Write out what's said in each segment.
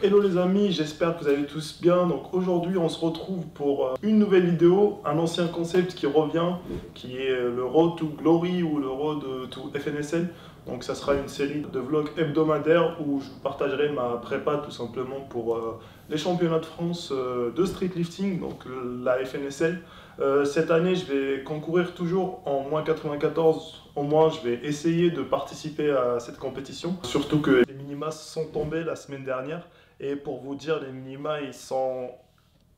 Hello les amis, j'espère que vous allez tous bien. Donc aujourd'hui on se retrouve pour une nouvelle vidéo, un ancien concept qui revient, qui est le Road to Glory ou le Road to FNSL. Donc ça sera une série de vlogs hebdomadaires où je vous partagerai ma prépa tout simplement pour les championnats de France de street lifting, donc la FNSL. Cette année je vais concourir toujours en moins 94, au moins je vais essayer de participer à cette compétition. Surtout que les minima sont tombés la semaine dernière. Et pour vous dire, les minima, ils sont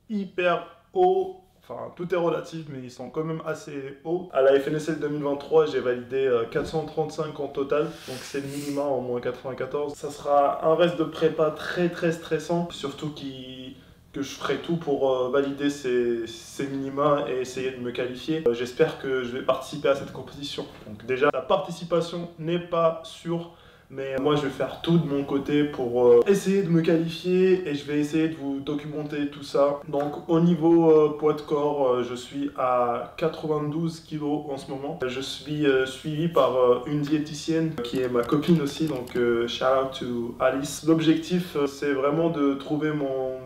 hyper hauts. Enfin, tout est relatif, mais ils sont quand même assez hauts. À la FNSL 2023, j'ai validé 435 en total. Donc c'est le minima en moins 94. Ça sera un reste de prépa très stressant. Surtout que je ferai tout pour valider ces minima et essayer de me qualifier. J'espère que je vais participer à cette compétition. Donc déjà, la participation n'est pas sûre. Mais moi je vais faire tout de mon côté pour essayer de me qualifier et je vais essayer de vous documenter tout ça. Donc au niveau poids de corps, je suis à 92 kg en ce moment. Je suis suivi par une diététicienne qui est ma copine aussi, donc shout out to Alice. L'objectif c'est vraiment de trouver mon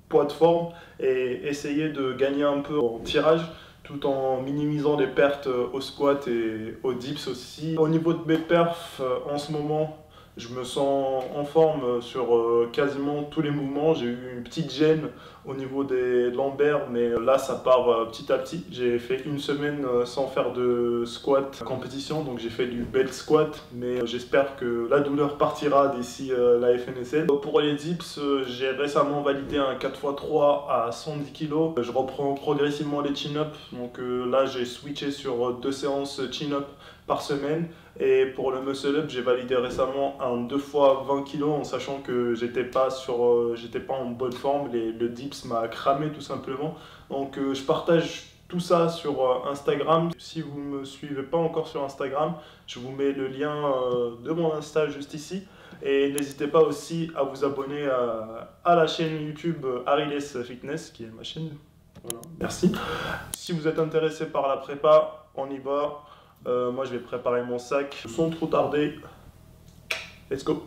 poids de forme et essayer de gagner un peu en tirage, tout en minimisant les pertes au squat et au dips aussi. Au niveau de mes perfs, en ce moment, je me sens en forme sur quasiment tous les mouvements. J'ai eu une petite gêne au niveau des lombaires, mais là ça part petit à petit. J'ai fait une semaine sans faire de squat compétition, donc j'ai fait du belt squat, mais j'espère que la douleur partira d'ici la FNSL. Pour les dips, j'ai récemment validé un 4x3 à 110 kg. Je reprends progressivement les chin-up, donc là j'ai switché sur 2 séances chin-up par semaine. Et pour le muscle up, j'ai validé récemment un 2x20 kg en sachant que j'étais pas en bonne forme. Le dips m'a cramé tout simplement. Donc je partage tout ça sur Instagram. Si vous ne me suivez pas encore sur Instagram, je vous mets le lien de mon Insta juste ici. Et n'hésitez pas aussi à vous abonner à la chaîne YouTube Ariles Fitness, qui est ma chaîne. Voilà. Merci. Si vous êtes intéressé par la prépa, on y va. Moi je vais préparer mon sac sans trop tarder. Let's go!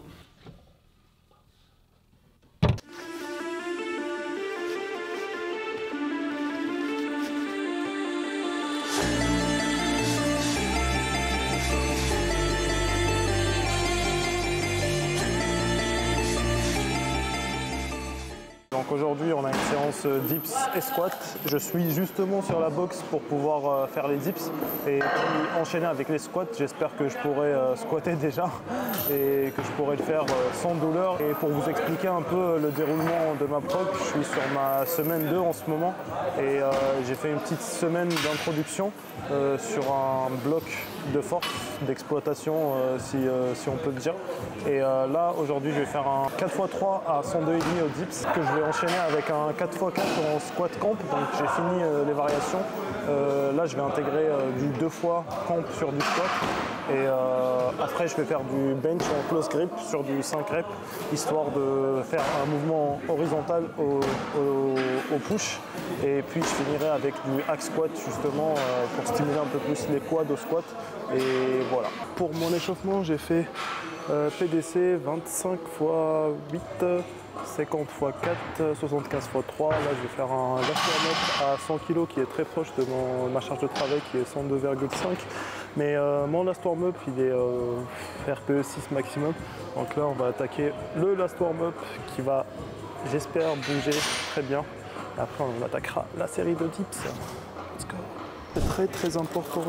Donc aujourd'hui on a une séance dips et squat. Je suis justement sur la box pour pouvoir faire les dips et puis enchaîner avec les squats. J'espère que je pourrai squatter déjà et que je pourrai le faire sans douleur. Et pour vous expliquer un peu le déroulement de ma prog, je suis sur ma semaine 2 en ce moment et j'ai fait une petite semaine d'introduction sur un bloc de force, d'exploitation si on peut le dire. Et là aujourd'hui je vais faire un 4x3 à 102,5 au dips que je vais enchaîner avec un 4x4 en squat camp. Donc j'ai fini les variations. Là je vais intégrer du 2 fois camp sur du squat. Et après je vais faire du bench en close grip sur du 5 reps, histoire de faire un mouvement horizontal au push. Et puis je finirai avec du hack squat justement pour stimuler un peu plus les quads au squat. Et voilà. Pour mon échauffement j'ai fait PDC 25 x 8, 50 x 4, 75 x 3. Là je vais faire un last warm-up à 100 kg qui est très proche de ma charge de travail qui est 102,5. Mais mon last warm-up il est RPE 6 maximum. Donc là on va attaquer le last warm-up qui va, j'espère, bouger très bien. Et après on attaquera la série de dips. C'est très important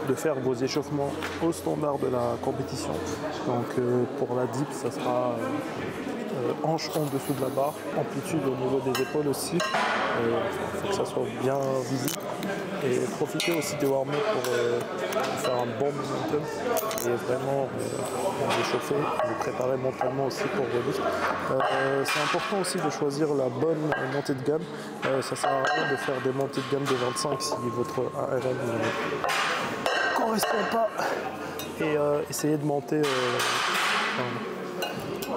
de faire vos échauffements au standard de la compétition. Donc pour la dip, ça sera hanche en dessous de la barre, amplitude au niveau des épaules aussi. Il faut que ça soit bien visible. Et profitez aussi des warm-up pour faire un bon momentum et vraiment vous échauffer, vous préparer mentalement aussi pour vos lifts. C'est important aussi de choisir la bonne montée de gamme. Ça sert à rien de faire des montées de gamme de 25 si votre ARM ne correspond pas. Et essayez de monter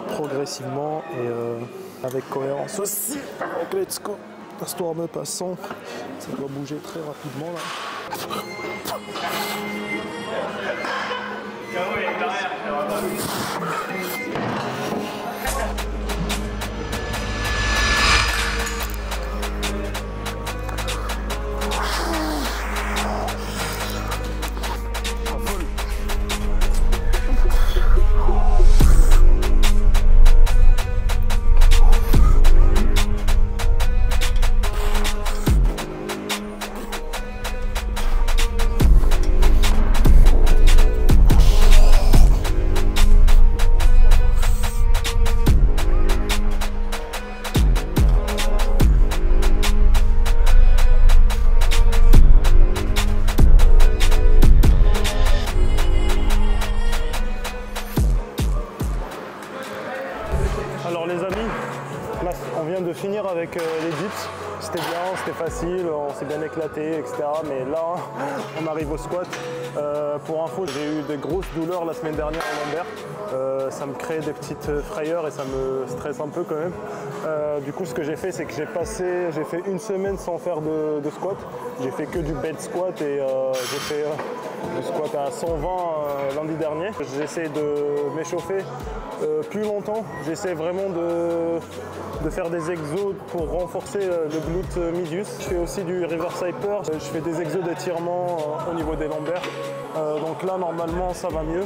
progressivement et avec cohérence aussi. Donc let's go. Last warm-up à 100, ça doit bouger très rapidement là. Alors les amis, là on vient de finir avec les dips. C'était bien, c'était facile, on s'est bien éclaté, etc. Mais là, on arrive au squat. Pour info, j'ai eu des grosses douleurs la semaine dernière en lombaire. Ça me crée des petites frayeurs et ça me stresse un peu quand même. Du coup, ce que j'ai fait, c'est que j'ai fait une semaine sans faire de squat. J'ai fait que du bed squat et j'ai fait du squat à 120 lundi dernier. J'essaie de m'échauffer plus longtemps. J'essaie vraiment de faire des exos pour renforcer le glute medius. Je fais aussi du reverse hyper. Je fais des exos d'étirement au niveau des lombaires. Donc là, normalement, ça va mieux.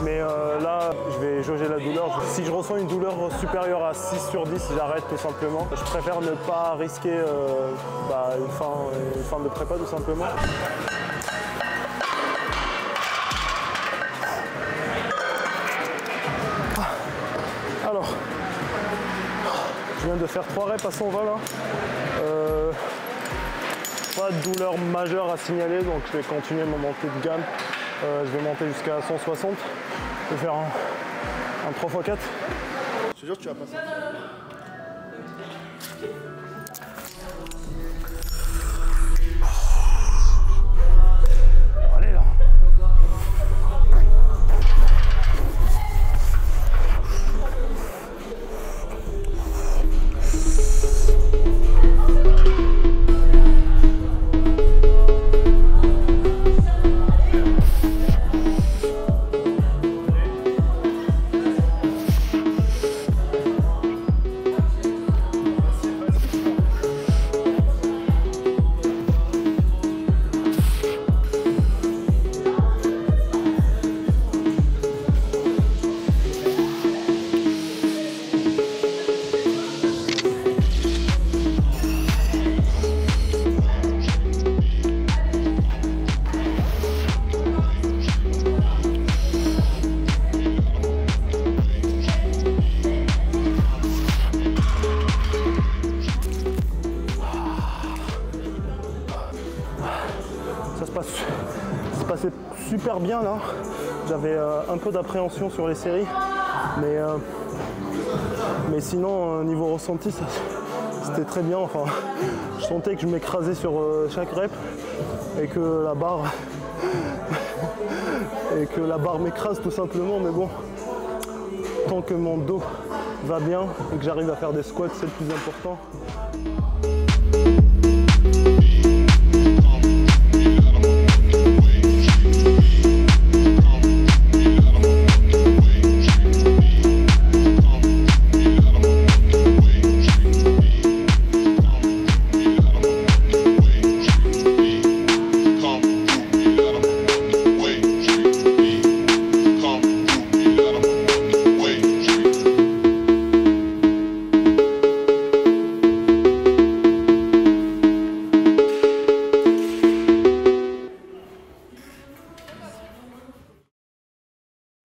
Mais là, je vais jauger la douleur. Si je ressens une douleur supérieure à 6 sur 10, j'arrête tout simplement. Je préfère ne pas risquer une fin de prépa tout simplement. Alors, je viens de faire 3 reps à 120 là. Pas de douleur majeure à signaler, donc je vais continuer mon montée de gamme. Je vais monter jusqu'à 160. Je vais faire un 3x4. Je te jure que tu vas passer. Allez là. Ça se passait super bien là. J'avais un peu d'appréhension sur les séries, mais sinon niveau ressenti, c'était très bien. Enfin, je sentais que je m'écrasais sur chaque rep et que la barre m'écrase tout simplement. Mais bon, tant que mon dos va bien et que j'arrive à faire des squats, c'est le plus important.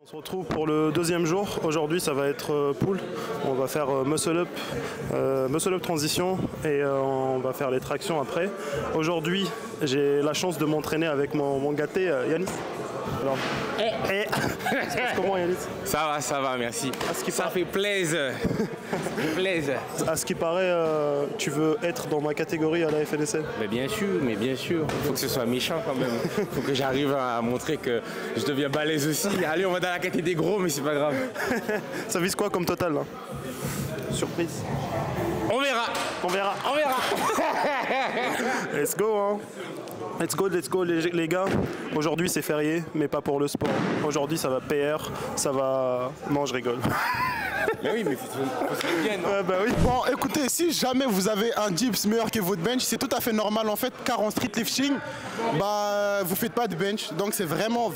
On se retrouve pour le deuxième jour. Aujourd'hui, ça va être pull. On va faire muscle up transition et on va faire les tractions après. Aujourd'hui, j'ai la chance de m'entraîner avec mon gâté Yanis. Alors, comment Yanis? Ça va, merci. Ça fait plaisir. À ce qui paraît, tu veux être dans ma catégorie à la FNSL? Mais bien sûr. Il faut que ce soit méchant quand même. Il faut que j'arrive à montrer que je deviens balèze aussi. Allez, on va dans la catégorie des gros, mais c'est pas grave. Ça vise quoi comme total là? Surprise. On verra. Let's go hein. Let's go les gars. Aujourd'hui c'est férié, mais pas pour le sport. Aujourd'hui ça va PR, ça va... Non, je rigole. Mais oui, mais faut se faire bien, non? Ouais, bah oui. Bon, écoutez, si jamais vous avez un dips meilleur que votre bench, c'est tout à fait normal en fait, car en street lifting, bah, vous faites pas de bench, donc c'est vraiment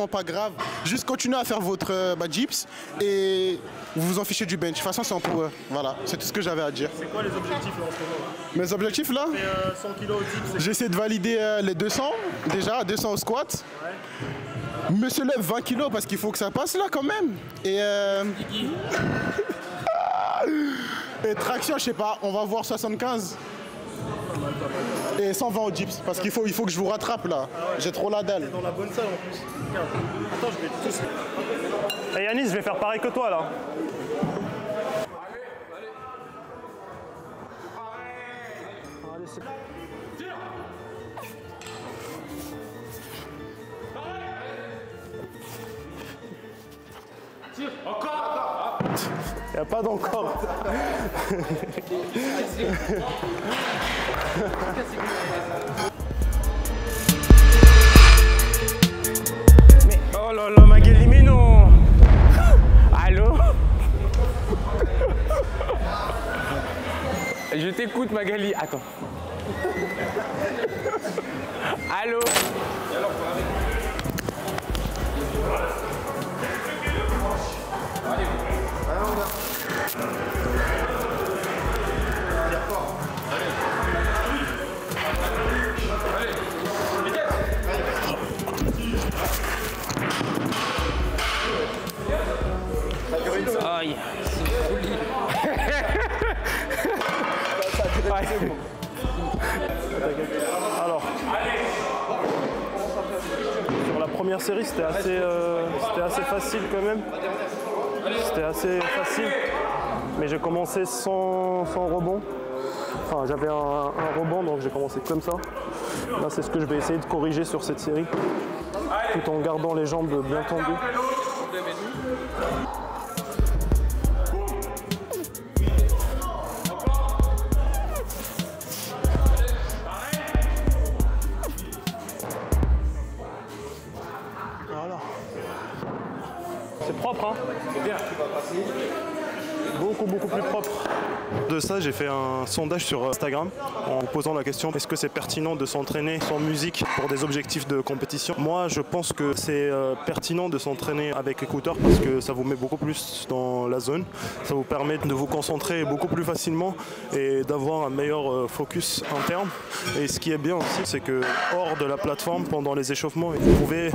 pas grave. Juste continuez à faire votre dips et vous vous en fichez du bench. De toute façon, c'est pour eux. Voilà, c'est tout ce que j'avais à dire. C'est quoi les objectifs là en ce moment là? Mes objectifs là, 100 kg au dips. j'essaie de valider les 200, déjà, 200 au squat. Me se lève 20 kilos parce qu'il faut que ça passe là quand même. Et et traction, je sais pas, on va voir 75. Et 120 au dips parce qu'il faut que je vous rattrape là. J'ai trop la dalle. Dans la bonne salle en plus. Regarde. Attends, je vais tous. Hey Yanis, je vais faire pareil que toi là. Allez, c'est... Encore. Il n'y a pas d'encore. Mais oh là là, Magali, mais non. Allô? Je t'écoute, Magali. Attends. Allô? Aïe, c'est joli. Alors, sur la première série, c'était assez facile quand même. C'était assez facile, mais j'ai commencé sans rebond. Enfin, j'avais un rebond, donc j'ai commencé comme ça. Là, c'est ce que je vais essayer de corriger sur cette série, tout en gardant les jambes bien tendues. Voilà. C'est propre, hein? C'est bien, tu vas passer. Beaucoup plus propre. De ça, j'ai fait un sondage sur Instagram en posant la question: est-ce que c'est pertinent de s'entraîner sans musique pour des objectifs de compétition? Moi, je pense que c'est pertinent de s'entraîner avec écouteurs parce que ça vous met beaucoup plus dans la zone. Ça vous permet de vous concentrer beaucoup plus facilement et d'avoir un meilleur focus interne. Et ce qui est bien aussi, c'est que hors de la plateforme, pendant les échauffements, vous pouvez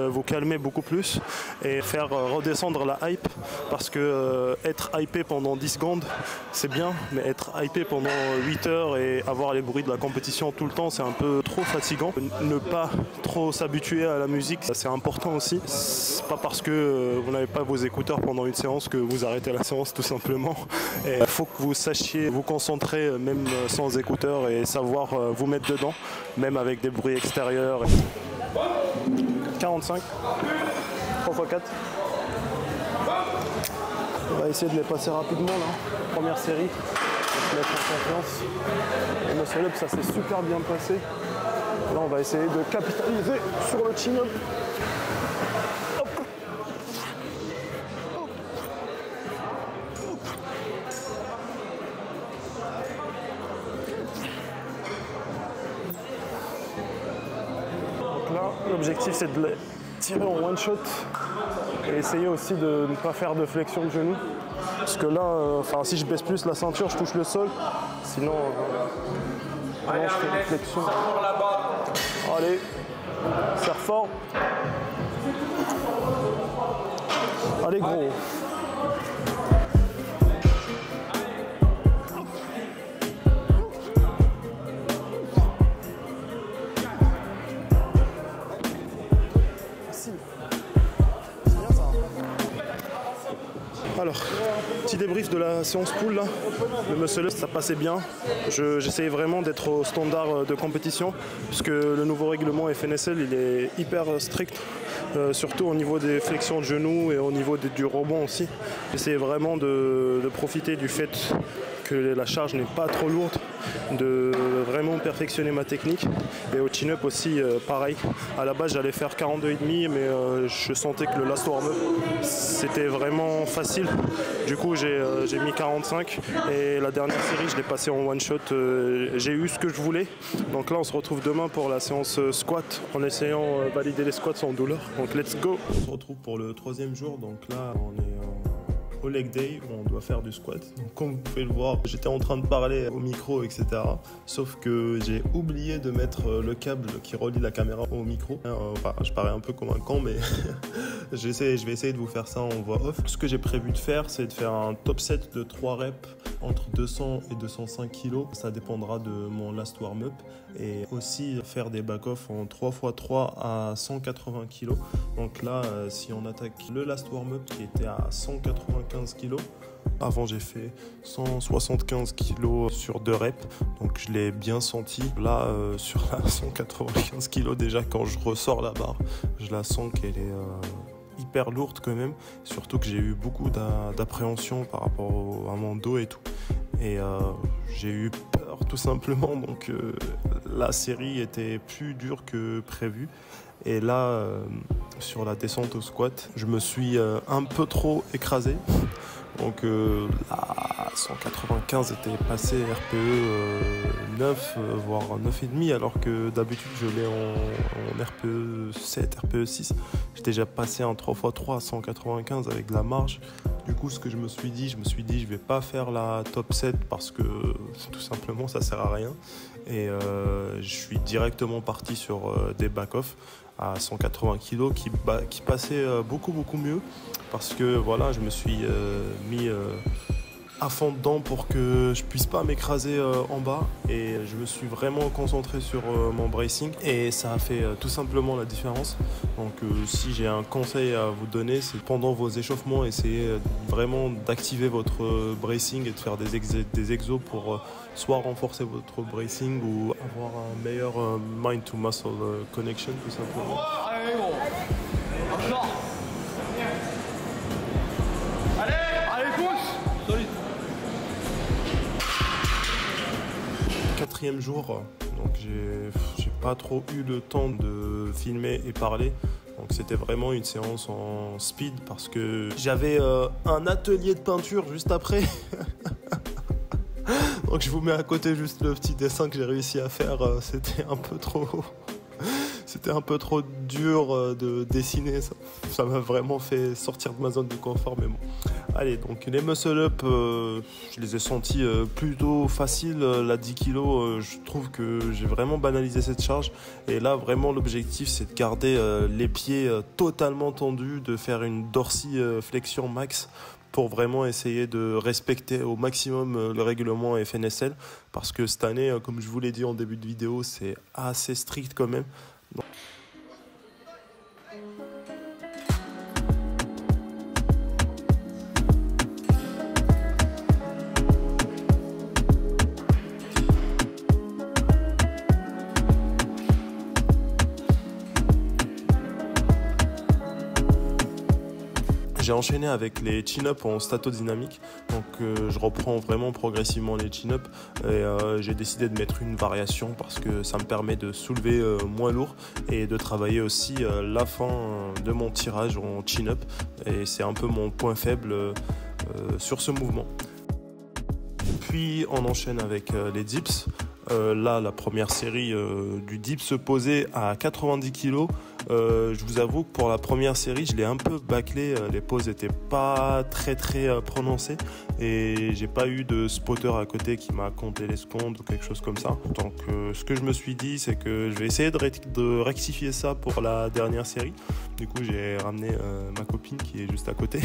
vous calmer beaucoup plus et faire redescendre la hype, parce que être hypé pendant 10 secondes, c'est bien, mais être hypé pendant 8 heures et avoir les bruits de la compétition tout le temps, c'est un peu trop fatigant. Ne pas trop s'habituer à la musique, c'est important aussi. C'est pas parce que vous n'avez pas vos écouteurs pendant une séance que vous arrêtez la séance, tout simplement. Il faut que vous sachiez vous concentrer même sans écouteurs et savoir vous mettre dedans, même avec des bruits extérieurs. 45, 3x4. On va essayer de les passer rapidement là. Première série, on va se mettre en confiance. Le muscle up, ça s'est super bien passé. Là, on va essayer de capitaliser sur le chin-up. Donc là, l'objectif c'est de les tirer en one shot. Et essayer aussi de ne pas faire de flexion de genou. Parce que là, si je baisse plus la ceinture, je touche le sol. Sinon, je fais une flexion. Allez, serre fort. Allez, gros. Alors, petit débrief de la séance pool là. Le muscle up, ça passait bien. J'essayais vraiment d'être au standard de compétition, puisque le nouveau règlement FNSL il est hyper strict, surtout au niveau des flexions de genoux et au niveau du rebond aussi. J'essayais vraiment de profiter du fait que la charge n'est pas trop lourde, de vraiment perfectionner ma technique. Et au chin-up aussi, pareil. À la base, j'allais faire 42,5, mais je sentais que le last warm-up, c'était vraiment facile. Du coup, j'ai mis 45 et la dernière série, je l'ai passé en one shot. J'ai eu ce que je voulais. Donc là, on se retrouve demain pour la séance squat en essayant de valider les squats sans douleur. Donc let's go. On se retrouve pour le 3e jour. Donc là, on est au leg day où on doit faire du squat. Donc, comme vous pouvez le voir, j'étais en train de parler au micro, etc. Sauf que j'ai oublié de mettre le câble qui relie la caméra au micro. Enfin, je parais un peu comme un con, mais je vais essayer de vous faire ça en voix off. Ce que j'ai prévu de faire, c'est de faire un top set de 3 reps entre 200 et 205 kg. Ça dépendra de mon last warm-up. Et aussi faire des back-off en 3x3 à 180 kg. Donc là, si on attaque le last warm-up qui était à 195 kg, avant j'ai fait 175 kg sur 2 reps, donc je l'ai bien senti. Là, sur la 195 kg, déjà quand je ressors la barre, je la sens qu'elle est hyper lourde quand même, surtout que j'ai eu beaucoup d'appréhension par rapport à mon dos et tout. Et j'ai eu peur tout simplement, donc la série était plus dure que prévu. Et là, sur la descente au squat, je me suis un peu trop écrasé. Donc la 195 était passé RPE 9, voire 9,5, alors que d'habitude je l'ai en RPE 7, RPE 6. J'étais déjà passé en 3x3 à 195 avec de la marge. Du coup, ce que je me suis dit, je vais pas faire la top 7 parce que tout simplement ça sert à rien. Et je suis directement parti sur des back-off à 180 kg qui passait beaucoup mieux, parce que voilà, je me suis mis à fond dedans pour que je puisse pas m'écraser en bas, et je me suis vraiment concentré sur mon bracing et ça a fait tout simplement la différence. Donc si j'ai un conseil à vous donner, c'est pendant vos échauffements, essayez vraiment d'activer votre bracing et de faire des exos pour soit renforcer votre bracing ou avoir un meilleur mind to muscle connection tout simplement. Quatrième jour, donc j'ai pas trop eu le temps de filmer et parler. Donc c'était vraiment une séance en speed parce que j'avais un atelier de peinture juste après. Donc je vous mets à côté juste le petit dessin que j'ai réussi à faire. C'était un peu trop dur de dessiner. Ça m'a vraiment fait sortir de ma zone de confort, mais bon. Allez, donc les muscle-up, je les ai sentis plutôt faciles. La 10 kg, je trouve que j'ai vraiment banalisé cette charge. Et là, vraiment, l'objectif, c'est de garder les pieds totalement tendus, de faire une dorsiflexion max pour vraiment essayer de respecter au maximum le règlement FNSL. Parce que cette année, comme je vous l'ai dit en début de vidéo, c'est assez strict quand même. Donc, j'ai enchaîné avec les chin-up en statodynamique, donc je reprends vraiment progressivement les chin-up et j'ai décidé de mettre une variation parce que ça me permet de soulever moins lourd et de travailler aussi la fin de mon tirage en chin-up, et c'est un peu mon point faible sur ce mouvement. Puis on enchaîne avec les dips. Là, la première série du dips posé à 90 kg. Je vous avoue que pour la première série, je l'ai un peu bâclé. Les poses n'étaient pas très prononcées et j'ai pas eu de spotter à côté qui m'a compté les secondes ou quelque chose comme ça. Donc, ce que je me suis dit, c'est que je vais essayer de rectifier ça pour la dernière série. Du coup, j'ai ramené ma copine qui est juste à côté,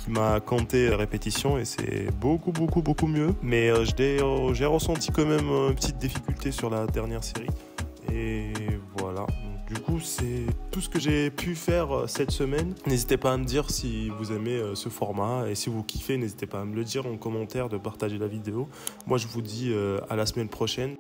qui m'a compté répétition, et c'est beaucoup mieux. Mais j'ai ressenti quand même une petite difficulté sur la dernière série. Et voilà. Du coup, c'est tout ce que j'ai pu faire cette semaine. N'hésitez pas à me dire si vous aimez ce format, et si vous kiffez, n'hésitez pas à me le dire en commentaire, de partager la vidéo. Moi, je vous dis à la semaine prochaine.